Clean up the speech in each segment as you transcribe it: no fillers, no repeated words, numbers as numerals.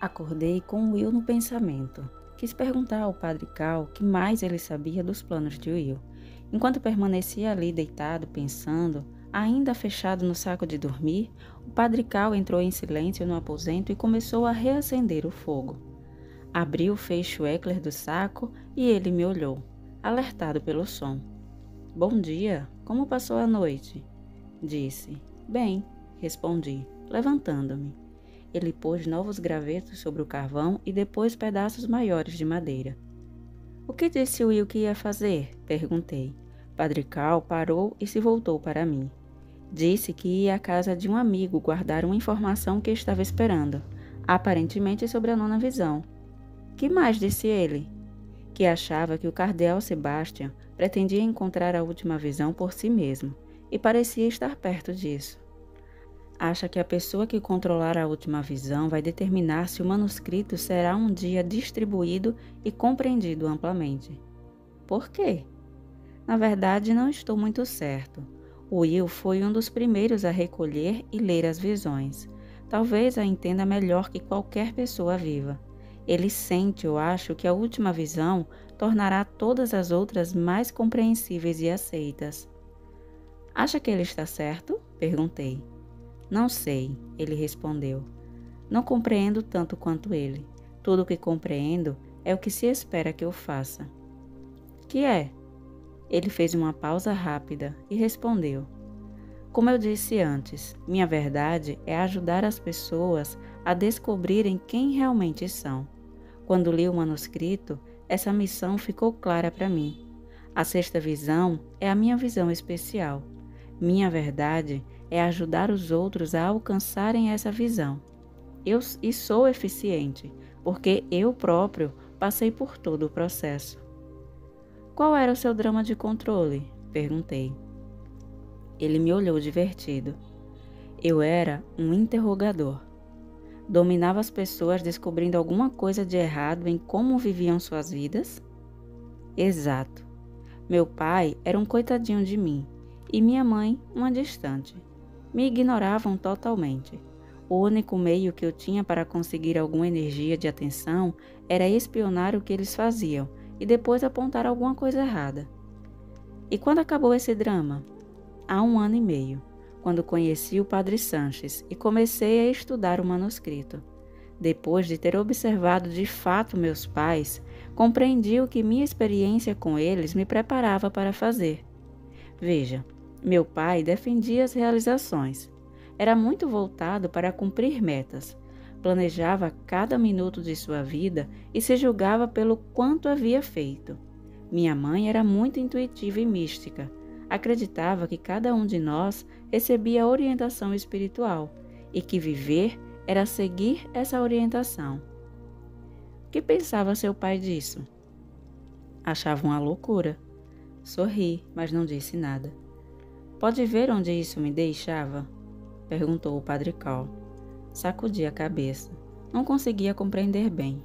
Acordei com Will no pensamento. Quis perguntar ao padre Cal o que mais ele sabia dos planos de Will. Enquanto permanecia ali deitado, pensando, ainda fechado no saco de dormir, o padre Cal entrou em silêncio no aposento e começou a reacender o fogo. Abriu o fecho Eckler do saco e ele me olhou, alertado pelo som. "Bom dia, como passou a noite?" disse. "Bem", respondi, levantando-me. Ele pôs novos gravetos sobre o carvão e depois pedaços maiores de madeira. "O que disse Will que ia fazer?" perguntei. Padre Cal parou e se voltou para mim. Disse que ia à casa de um amigo guardar uma informação que estava esperando, aparentemente sobre a nona visão. "Que mais disse ele?" Que achava que o cardeal Sebastian pretendia encontrar a última visão por si mesmo, e parecia estar perto disso. Acha que a pessoa que controlar a última visão vai determinar se o manuscrito será um dia distribuído e compreendido amplamente. Por quê? Na verdade, não estou muito certo. O Will foi um dos primeiros a recolher e ler as visões. Talvez a entenda melhor que qualquer pessoa viva. Ele sente, eu acho, que a última visão tornará todas as outras mais compreensíveis e aceitas. "Acha que ele está certo?" perguntei. "Não sei", ele respondeu. "Não compreendo tanto quanto ele. Tudo o que compreendo é o que se espera que eu faça." "Que é?" Ele fez uma pausa rápida e respondeu. "Como eu disse antes, minha verdade é ajudar as pessoas a descobrirem quem realmente são. Quando li o manuscrito, essa missão ficou clara para mim. A sexta visão é a minha visão especial. Minha verdade é ajudar os outros a alcançarem essa visão. E sou eficiente, porque eu próprio passei por todo o processo." "Qual era o seu drama de controle?" perguntei. Ele me olhou divertido. "Eu era um interrogador. Dominava as pessoas descobrindo alguma coisa de errado em como viviam suas vidas?" "Exato. Meu pai era um coitadinho de mim, e minha mãe uma distante. Me ignoravam totalmente. O único meio que eu tinha para conseguir alguma energia de atenção era espionar o que eles faziam e depois apontar alguma coisa errada." "E quando acabou esse drama?" "Há 1 ano e meio, quando conheci o Padre Sanches e comecei a estudar o manuscrito. Depois de ter observado de fato meus pais, compreendi o que minha experiência com eles me preparava para fazer. Veja, meu pai defendia as realizações. Era muito voltado para cumprir metas. Planejava cada minuto de sua vida e se julgava pelo quanto havia feito. Minha mãe era muito intuitiva e mística. Acreditava que cada um de nós recebia orientação espiritual e que viver era seguir essa orientação." "O que pensava seu pai disso?" "Achava uma loucura." Sorri, mas não disse nada. "Pode ver onde isso me deixava?" perguntou o padre Cal. Sacudi a cabeça. Não conseguia compreender bem.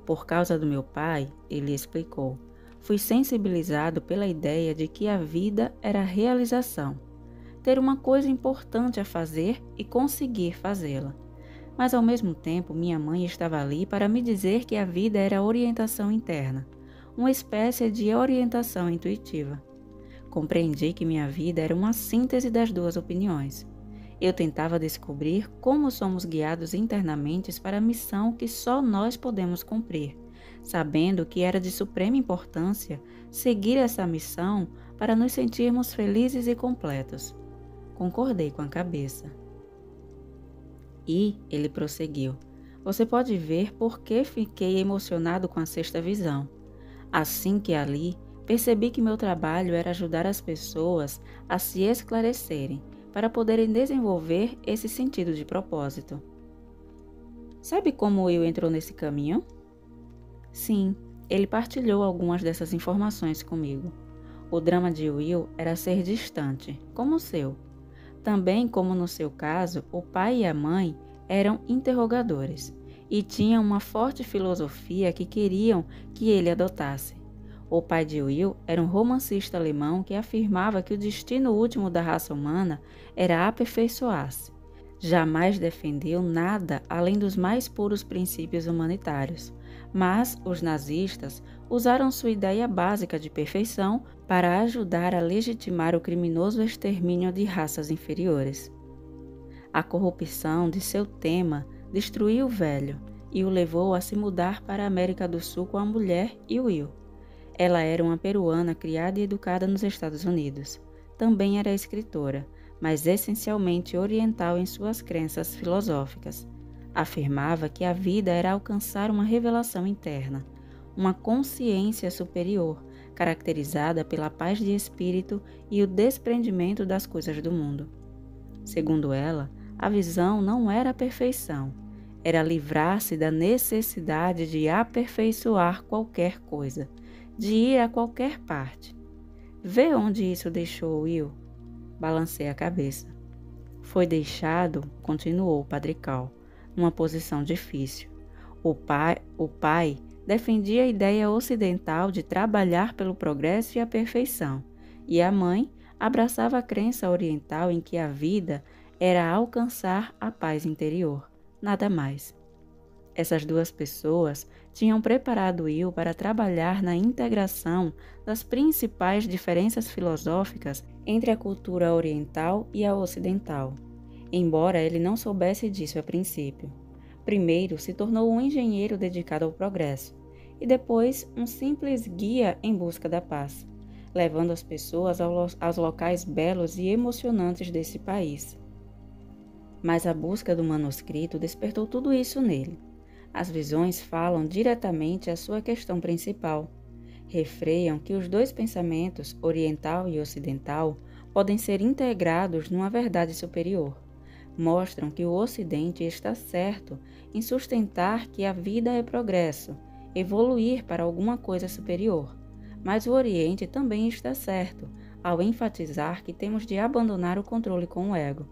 "Por causa do meu pai", ele explicou, "fui sensibilizado pela ideia de que a vida era realização. Ter uma coisa importante a fazer e conseguir fazê-la. Mas ao mesmo tempo minha mãe estava ali para me dizer que a vida era orientação interna, uma espécie de orientação intuitiva. Compreendi que minha vida era uma síntese das duas opiniões. Eu tentava descobrir como somos guiados internamente para a missão que só nós podemos cumprir, sabendo que era de suprema importância seguir essa missão para nos sentirmos felizes e completos." Concordei com a cabeça. "E", ele prosseguiu, "você pode ver por que fiquei emocionado com a sexta visão. Assim que a li, percebi que meu trabalho era ajudar as pessoas a se esclarecerem, para poderem desenvolver esse sentido de propósito." "Sabe como Will entrou nesse caminho?" "Sim, ele partilhou algumas dessas informações comigo. O drama de Will era ser distante, como o seu. Também, como no seu caso, o pai e a mãe eram interrogadores e tinham uma forte filosofia que queriam que ele adotasse. O pai de Will era um romancista alemão que afirmava que o destino último da raça humana era aperfeiçoar-se. Jamais defendeu nada além dos mais puros princípios humanitários, mas os nazistas usaram sua ideia básica de perfeição para ajudar a legitimar o criminoso extermínio de raças inferiores. A corrupção de seu tema destruiu o velho e o levou a se mudar para a América do Sul com a mulher e Will. Ela era uma peruana criada e educada nos Estados Unidos. Também era escritora, mas essencialmente oriental em suas crenças filosóficas. Afirmava que a vida era alcançar uma revelação interna, uma consciência superior, caracterizada pela paz de espírito e o desprendimento das coisas do mundo. Segundo ela, a visão não era a perfeição, era livrar-se da necessidade de aperfeiçoar qualquer coisa, de ir a qualquer parte. Vê onde isso deixou Will? Balancei a cabeça. Foi deixado, continuou o Padre Cal, numa posição difícil. O pai defendia a ideia ocidental de trabalhar pelo progresso e a perfeição, e a mãe abraçava a crença oriental em que a vida era alcançar a paz interior, nada mais. Essas duas pessoas tinham preparado Will para trabalhar na integração das principais diferenças filosóficas entre a cultura oriental e a ocidental, embora ele não soubesse disso a princípio. Primeiro se tornou um engenheiro dedicado ao progresso, e depois um simples guia em busca da paz, levando as pessoas aos locais belos e emocionantes desse país. Mas a busca do manuscrito despertou tudo isso nele. As visões falam diretamente à sua questão principal. Refreiam que os dois pensamentos, oriental e ocidental, podem ser integrados numa verdade superior. Mostram que o Ocidente está certo em sustentar que a vida é progresso, evoluir para alguma coisa superior. Mas o Oriente também está certo ao enfatizar que temos de abandonar o controle com o ego.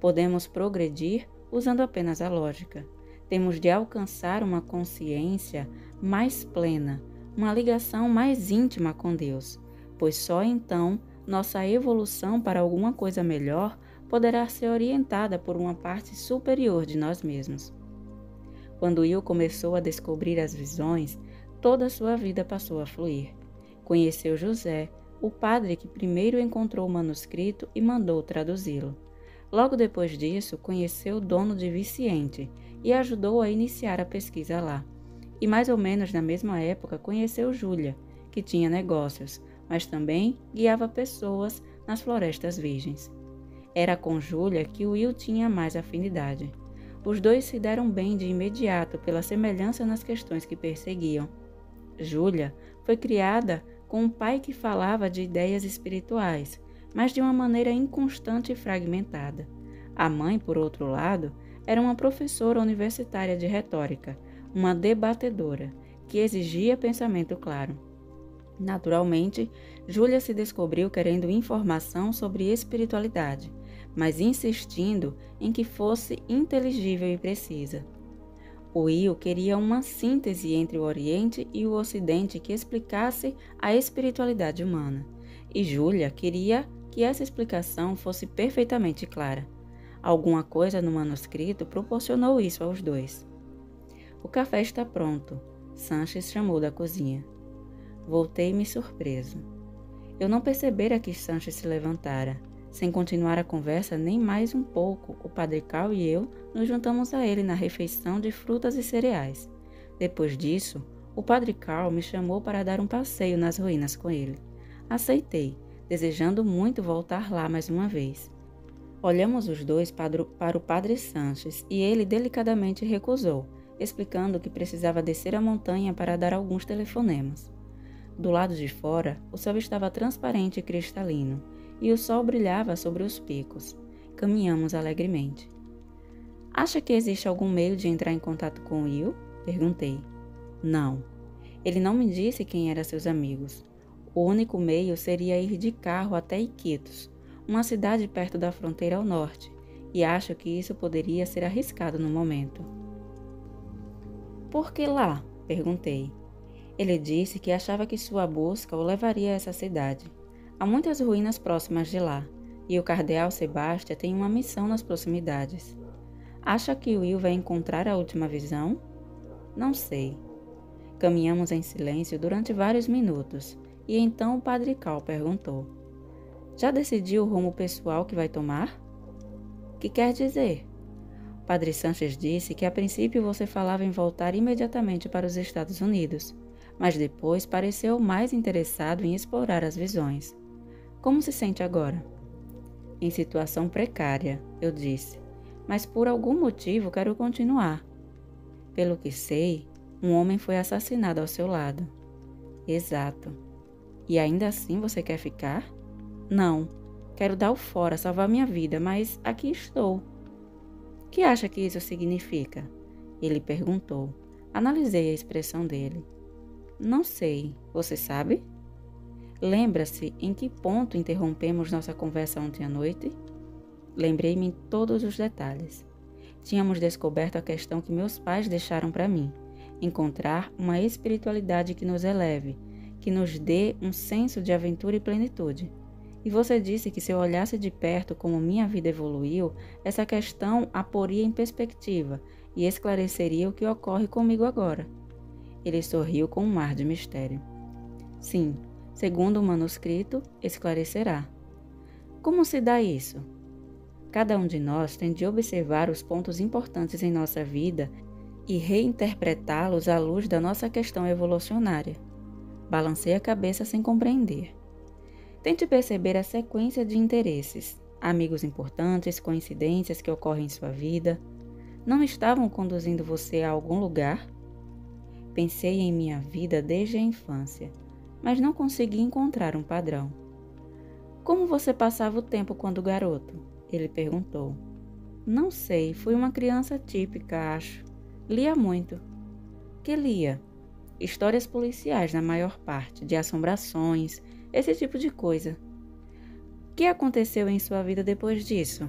Podemos progredir usando apenas a lógica. Temos de alcançar uma consciência mais plena, uma ligação mais íntima com Deus, pois só então nossa evolução para alguma coisa melhor poderá ser orientada por uma parte superior de nós mesmos. Quando Will começou a descobrir as visões, toda a sua vida passou a fluir. Conheceu José, o padre que primeiro encontrou o manuscrito e mandou traduzi-lo. Logo depois disso, conheceu o dono de Viciente e ajudou a iniciar a pesquisa lá. E mais ou menos na mesma época conheceu Júlia, que tinha negócios, mas também guiava pessoas nas florestas virgens. Era com Júlia que Will tinha mais afinidade. Os dois se deram bem de imediato pela semelhança nas questões que perseguiam. Júlia foi criada com um pai que falava de ideias espirituais, mas de uma maneira inconstante e fragmentada. A mãe, por outro lado, era uma professora universitária de retórica, uma debatedora, que exigia pensamento claro. Naturalmente, Júlia se descobriu querendo informação sobre espiritualidade, mas insistindo em que fosse inteligível e precisa. Will queria uma síntese entre o Oriente e o Ocidente que explicasse a espiritualidade humana, e Júlia queria que essa explicação fosse perfeitamente clara. Alguma coisa no manuscrito proporcionou isso aos dois. O café está pronto, Sanches chamou da cozinha. Voltei-me surpreso. Eu não percebera que Sanches se levantara. Sem continuar a conversa nem mais um pouco, o Padre Cal e eu nos juntamos a ele na refeição de frutas e cereais. Depois disso, o Padre Cal me chamou para dar um passeio nas ruínas com ele. Aceitei, desejando muito voltar lá mais uma vez. Olhamos os dois para o Padre Sanches e ele delicadamente recusou, explicando que precisava descer a montanha para dar alguns telefonemas. Do lado de fora, o céu estava transparente e cristalino, e o sol brilhava sobre os picos. Caminhamos alegremente. Acha que existe algum meio de entrar em contato com Will? Perguntei. Não. Ele não me disse quem eram seus amigos. O único meio seria ir de carro até Iquitos, uma cidade perto da fronteira ao norte, e acho que isso poderia ser arriscado no momento. Por que lá? Perguntei. Ele disse que achava que sua busca o levaria a essa cidade. Há muitas ruínas próximas de lá, e o cardeal Sebastião tem uma missão nas proximidades. Acha que Will vai encontrar a última visão? Não sei. Caminhamos em silêncio durante vários minutos, e então o Padre Cal perguntou: Já decidiu o rumo pessoal que vai tomar? Que quer dizer? O Padre Sanches disse que a princípio você falava em voltar imediatamente para os Estados Unidos, mas depois pareceu mais interessado em explorar as visões. Como se sente agora? Em situação precária, eu disse, mas por algum motivo quero continuar. Pelo que sei, um homem foi assassinado ao seu lado. Exato. E ainda assim você quer ficar? Não. Quero dar o fora, salvar minha vida, mas aqui estou. O que acha que isso significa? Ele perguntou. Analisei a expressão dele. Não sei. Você sabe? Lembra-se em que ponto interrompemos nossa conversa ontem à noite? Lembrei-me em todos os detalhes. Tínhamos descoberto a questão que meus pais deixaram para mim: encontrar uma espiritualidade que nos eleve, que nos dê um senso de aventura e plenitude. E você disse que se eu olhasse de perto como minha vida evoluiu, essa questão a poria em perspectiva e esclareceria o que ocorre comigo agora. Ele sorriu com um ar de mistério. Sim, segundo o manuscrito, esclarecerá. Como se dá isso? Cada um de nós tem de observar os pontos importantes em nossa vida e reinterpretá-los à luz da nossa questão evolucionária. Balancei a cabeça sem compreender. Tente perceber a sequência de interesses, amigos importantes, coincidências que ocorrem em sua vida. Não estavam conduzindo você a algum lugar? Pensei em minha vida desde a infância, mas não consegui encontrar um padrão. Como você passava o tempo quando garoto? Ele perguntou. Não sei, fui uma criança típica, acho. Lia muito. Que lia? Histórias policiais na maior parte, de assombrações, esse tipo de coisa. O que aconteceu em sua vida depois disso?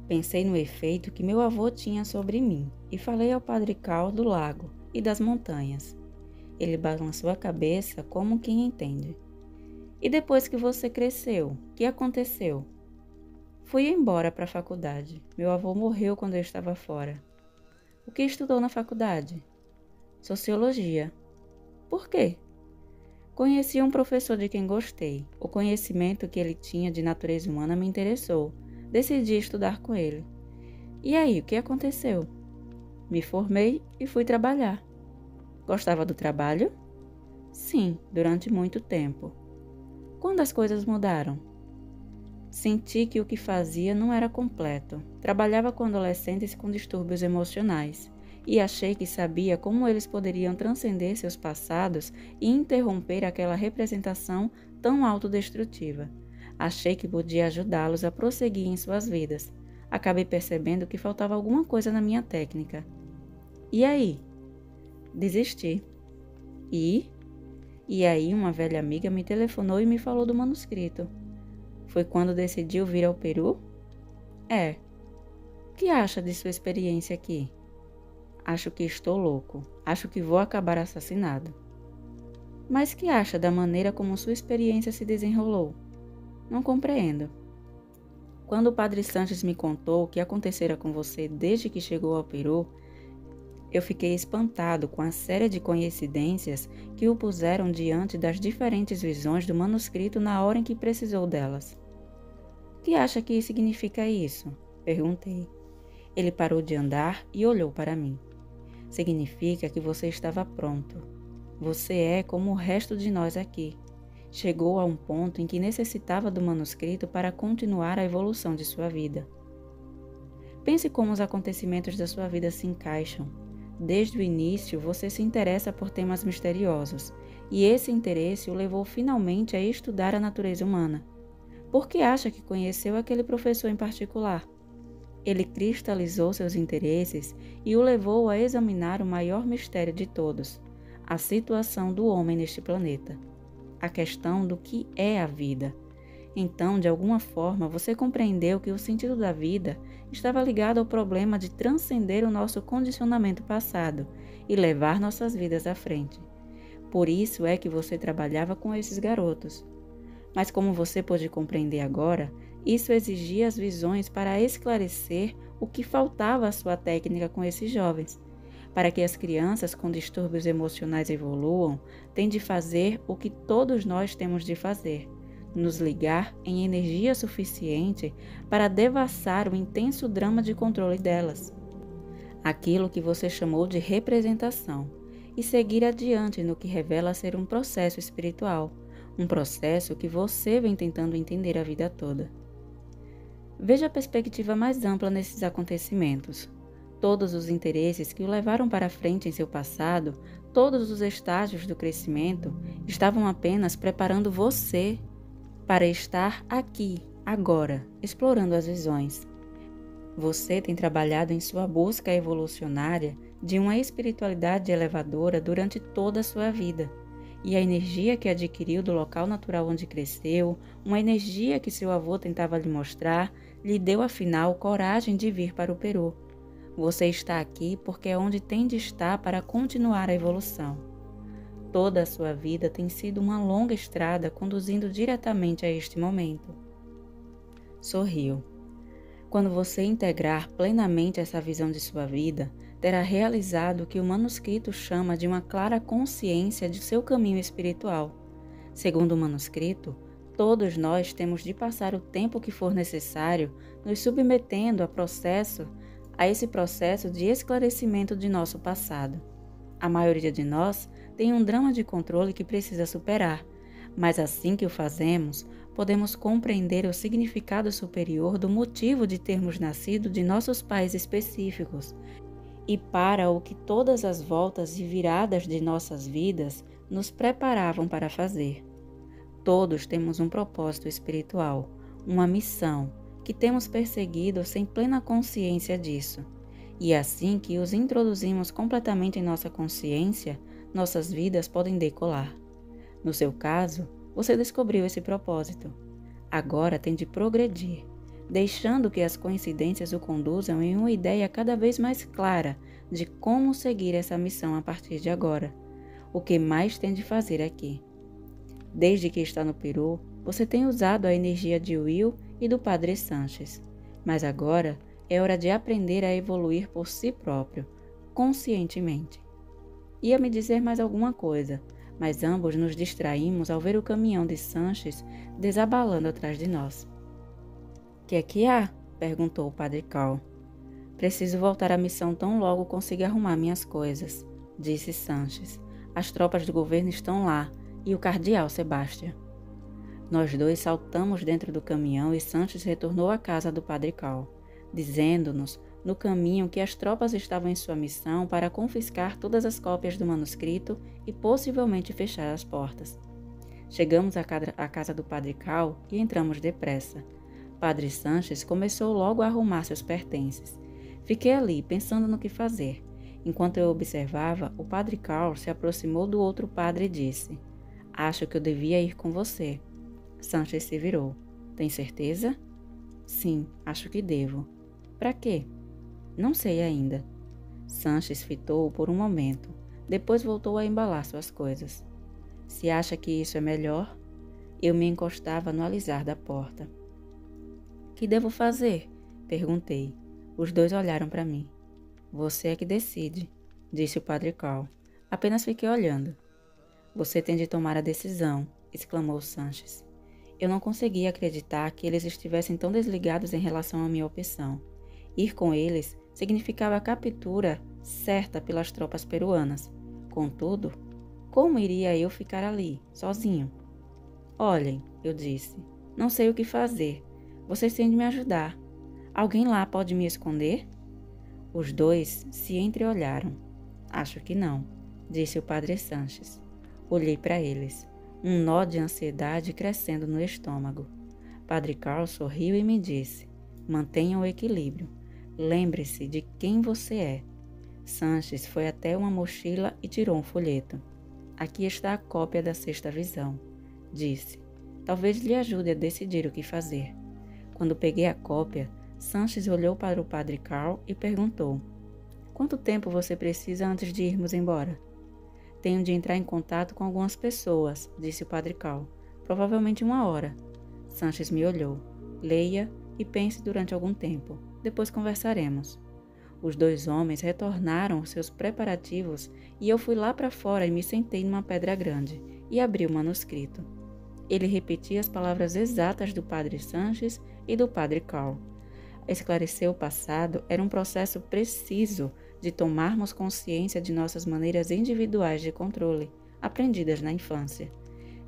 Pensei no efeito que meu avô tinha sobre mim e falei ao Padre Cal do lago e das montanhas. Ele balançou a cabeça como quem entende. E depois que você cresceu, o que aconteceu? Fui embora para a faculdade. Meu avô morreu quando eu estava fora. O que estudou na faculdade? Sociologia. Por quê? Conheci um professor de quem gostei. O conhecimento que ele tinha de natureza humana me interessou. Decidi estudar com ele. E aí, o que aconteceu? Me formei e fui trabalhar. Gostava do trabalho? Sim, durante muito tempo. Quando as coisas mudaram? Senti que o que fazia não era completo. Trabalhava com adolescentes com distúrbios emocionais e achei que sabia como eles poderiam transcender seus passados e interromper aquela representação tão autodestrutiva. Achei que podia ajudá-los a prosseguir em suas vidas. Acabei percebendo que faltava alguma coisa na minha técnica. E aí? Desisti. E aí uma velha amiga me telefonou e me falou do manuscrito. Foi quando decidiu vir ao Peru? É. O que acha de sua experiência aqui? Acho que estou louco. Acho que vou acabar assassinado. Mas que acha da maneira como sua experiência se desenrolou? Não compreendo. Quando o Padre Sanches me contou o que acontecera com você desde que chegou ao Peru, eu fiquei espantado com a série de coincidências que o puseram diante das diferentes visões do manuscrito na hora em que precisou delas. O que acha que significa isso? Perguntei. Ele parou de andar e olhou para mim. Significa que você estava pronto. Você é como o resto de nós aqui. Chegou a um ponto em que necessitava do manuscrito para continuar a evolução de sua vida. Pense como os acontecimentos da sua vida se encaixam. Desde o início, você se interessa por temas misteriosos, e esse interesse o levou finalmente a estudar a natureza humana. Por que acha que conheceu aquele professor em particular? Ele cristalizou seus interesses e o levou a examinar o maior mistério de todos, a situação do homem neste planeta, a questão do que é a vida. Então, de alguma forma, você compreendeu que o sentido da vida estava ligado ao problema de transcender o nosso condicionamento passado e levar nossas vidas à frente. Por isso é que você trabalhava com esses garotos. Mas como você pôde compreender agora, isso exigia as visões para esclarecer o que faltava à sua técnica com esses jovens. Para que as crianças com distúrbios emocionais evoluam, tem de fazer o que todos nós temos de fazer: nos ligar em energia suficiente para devassar o intenso drama de controle delas, aquilo que você chamou de representação, e seguir adiante no que revela ser um processo espiritual, um processo que você vem tentando entender a vida toda. Veja a perspectiva mais ampla nesses acontecimentos. Todos os interesses que o levaram para frente em seu passado, todos os estágios do crescimento, estavam apenas preparando você para estar aqui, agora, explorando as visões. Você tem trabalhado em sua busca evolucionária de uma espiritualidade elevadora durante toda a sua vida. E a energia que adquiriu do local natural onde cresceu, uma energia que seu avô tentava lhe mostrar, lhe deu afinal coragem de vir para o Peru. Você está aqui porque é onde tem de estar para continuar a evolução. Toda a sua vida tem sido uma longa estrada conduzindo diretamente a este momento. Sorriu. Quando você integrar plenamente essa visão de sua vida, terá realizado o que o manuscrito chama de uma clara consciência de seu caminho espiritual. Segundo o manuscrito, todos nós temos de passar o tempo que for necessário nos submetendo a esse processo de esclarecimento de nosso passado. A maioria de nós tem um drama de controle que precisa superar, mas assim que o fazemos, podemos compreender o significado superior do motivo de termos nascido de nossos pais específicos e para o que todas as voltas e viradas de nossas vidas nos preparavam para fazer. Todos temos um propósito espiritual, uma missão, que temos perseguido sem plena consciência disso. E assim que os introduzimos completamente em nossa consciência, nossas vidas podem decolar. No seu caso, você descobriu esse propósito. Agora tem de progredir, deixando que as coincidências o conduzam em uma ideia cada vez mais clara de como seguir essa missão a partir de agora. O que mais tem de fazer aqui? Desde que está no Peru, você tem usado a energia de Will e do Padre Sanches, mas agora é hora de aprender a evoluir por si próprio, conscientemente. Ia me dizer mais alguma coisa, mas ambos nos distraímos ao ver o caminhão de Sanches desabalando atrás de nós. "Que é que há?" perguntou o Padre Carl. "Preciso voltar à missão tão logo consiga arrumar minhas coisas", disse Sanches. "As tropas do governo estão lá, e o cardeal Sebastião." Nós dois saltamos dentro do caminhão e Sanches retornou à casa do Padre Carl, dizendo-nos no caminho que as tropas estavam em sua missão para confiscar todas as cópias do manuscrito e possivelmente fechar as portas. Chegamos à casa do Padre Carl e entramos depressa. Padre Sanches começou logo a arrumar seus pertences. Fiquei ali, pensando no que fazer. Enquanto eu observava, o Padre Carl se aproximou do outro padre e disse: "Acho que eu devia ir com você." Sanches se virou. "Tem certeza?" "Sim, acho que devo." "Para quê?" "Não sei ainda." Sanches fitou-o por um momento. Depois voltou a embalar suas coisas. "Se acha que isso é melhor?" Eu me encostava no alisar da porta. "Que devo fazer?" perguntei. Os dois olharam para mim. "Você é que decide", disse o Padre Carl. Apenas fiquei olhando. "Você tem de tomar a decisão", exclamou Sanches. Eu não conseguia acreditar que eles estivessem tão desligados em relação à minha opção. Ir com eles significava a captura certa pelas tropas peruanas. Contudo, como iria eu ficar ali, sozinho? "Olhem", eu disse, "não sei o que fazer. Vocês têm de me ajudar. Alguém lá pode me esconder?" Os dois se entreolharam. "Acho que não", disse o Padre Sanches. Olhei para eles, um nó de ansiedade crescendo no estômago. Padre Carl sorriu e me disse: "Mantenha o equilíbrio. Lembre-se de quem você é." Sanches foi até uma mochila e tirou um folheto. "Aqui está a cópia da sexta visão", disse. "Talvez lhe ajude a decidir o que fazer." Quando peguei a cópia, Sanches olhou para o Padre Carl e perguntou: "Quanto tempo você precisa antes de irmos embora?" "Tenho de entrar em contato com algumas pessoas", disse o Padre Carl. "Provavelmente 1 hora." Sanches me olhou. "Leia e pense durante algum tempo. depois conversaremos. Os 2 homens retornaram aos seus preparativos e eu fui lá para fora e me sentei numa pedra grande e abri o manuscrito. Ele repetia as palavras exatas do padre Sanches e do padre Carl. Esclarecer o passado era um processo preciso de tomarmos consciência de nossas maneiras individuais de controle, aprendidas na infância.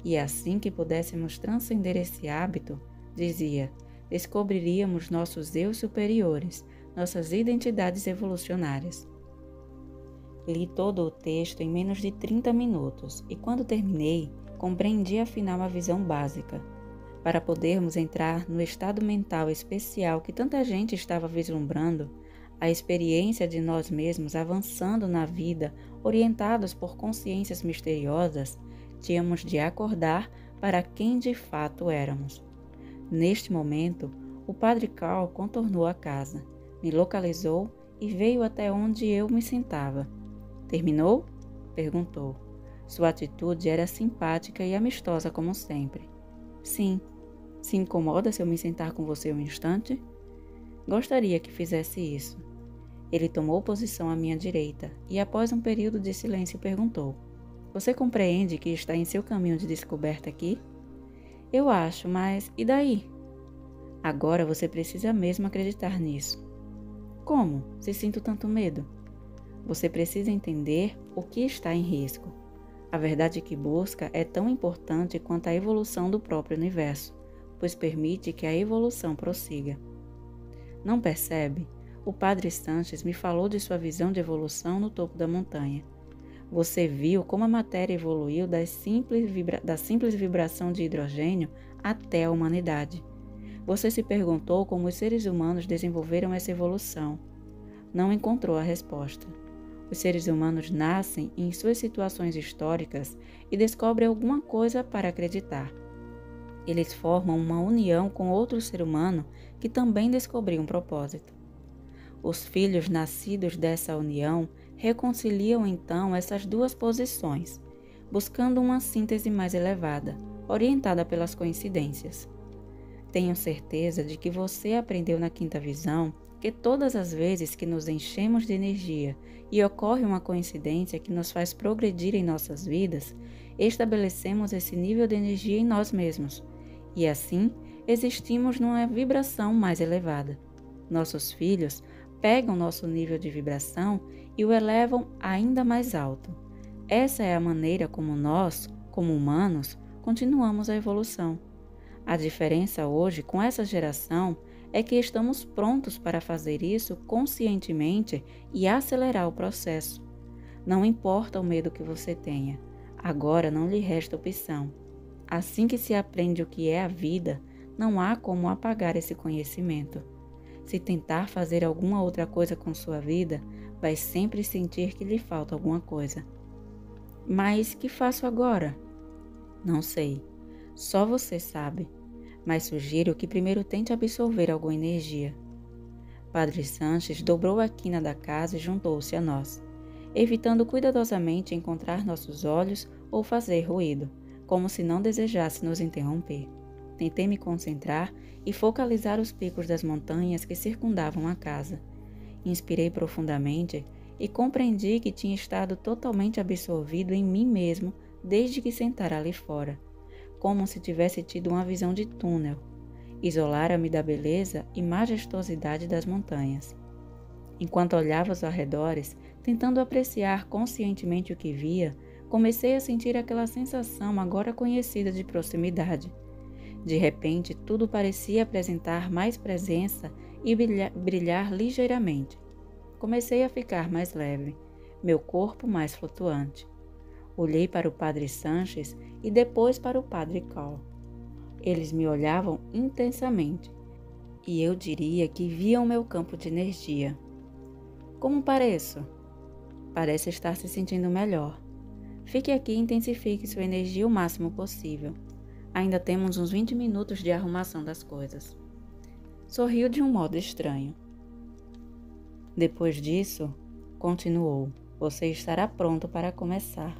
E assim que pudéssemos transcender esse hábito, dizia, descobriríamos nossos eus superiores, nossas identidades evolucionárias. Li todo o texto em menos de 30 minutos e quando terminei, compreendi afinal a visão básica. Para podermos entrar no estado mental especial que tanta gente estava vislumbrando, a experiência de nós mesmos avançando na vida, orientados por consciências misteriosas, tínhamos de acordar para quem de fato éramos. Neste momento, o padre Carl contornou a casa, me localizou e veio até onde eu me sentava. Terminou? Perguntou. Sua atitude era simpática e amistosa como sempre. Sim. Se incomoda se eu me sentar com você um instante? Gostaria que fizesse isso. Ele tomou posição à minha direita e, após um período de silêncio, perguntou: Você compreende que está em seu caminho de descoberta aqui? Eu acho, mas e daí? Agora você precisa mesmo acreditar nisso. Como, se sinto tanto medo? Você precisa entender o que está em risco. A verdade que busca é tão importante quanto a evolução do próprio universo, pois permite que a evolução prossiga. Não percebe? O padre Sanches me falou de sua visão de evolução no topo da montanha. Você viu como a matéria evoluiu da simples vibração de hidrogênio até a humanidade. Você se perguntou como os seres humanos desenvolveram essa evolução. Não encontrou a resposta. Os seres humanos nascem em suas situações históricas e descobrem alguma coisa para acreditar. Eles formam uma união com outro ser humano que também descobriu um propósito. Os filhos nascidos dessa união reconciliam então essas duas posições, buscando uma síntese mais elevada, orientada pelas coincidências. Tenho certeza de que você aprendeu na quinta visão que todas as vezes que nos enchemos de energia e ocorre uma coincidência que nos faz progredir em nossas vidas, estabelecemos esse nível de energia em nós mesmos e assim existimos numa vibração mais elevada. Nossos filhos pegam nosso nível de vibração e o elevam ainda mais alto. Essa é a maneira como nós, como humanos, continuamos a evolução. A diferença hoje com essa geração é que estamos prontos para fazer isso conscientemente e acelerar o processo. Não importa o medo que você tenha, agora não lhe resta opção. Assim que se aprende o que é a vida, não há como apagar esse conhecimento. Se tentar fazer alguma outra coisa com sua vida, vai sempre sentir que lhe falta alguma coisa. Mas que faço agora? Não sei. Só você sabe. Mas sugiro que primeiro tente absorver alguma energia. Padre Sanches dobrou a quina da casa e juntou-se a nós, evitando cuidadosamente encontrar nossos olhos ou fazer ruído, como se não desejasse nos interromper. Tentei me concentrar e focalizar os picos das montanhas que circundavam a casa. Inspirei profundamente e compreendi que tinha estado totalmente absorvido em mim mesmo desde que sentara ali fora, como se tivesse tido uma visão de túnel. Isolara-me da beleza e majestosidade das montanhas. Enquanto olhava aos arredores, tentando apreciar conscientemente o que via, comecei a sentir aquela sensação agora conhecida de proximidade. De repente, tudo parecia apresentar mais presença e brilhar ligeiramente. Comecei a ficar mais leve, meu corpo mais flutuante. Olhei para o padre Sanches e depois para o padre Carl. Eles me olhavam intensamente e eu diria que viam meu campo de energia. Como pareço? Parece estar se sentindo melhor. Fique aqui e intensifique sua energia o máximo possível. Ainda temos uns 20 minutos de arrumação das coisas. Sorriu de um modo estranho. Depois disso, continuou, você estará pronto para começar.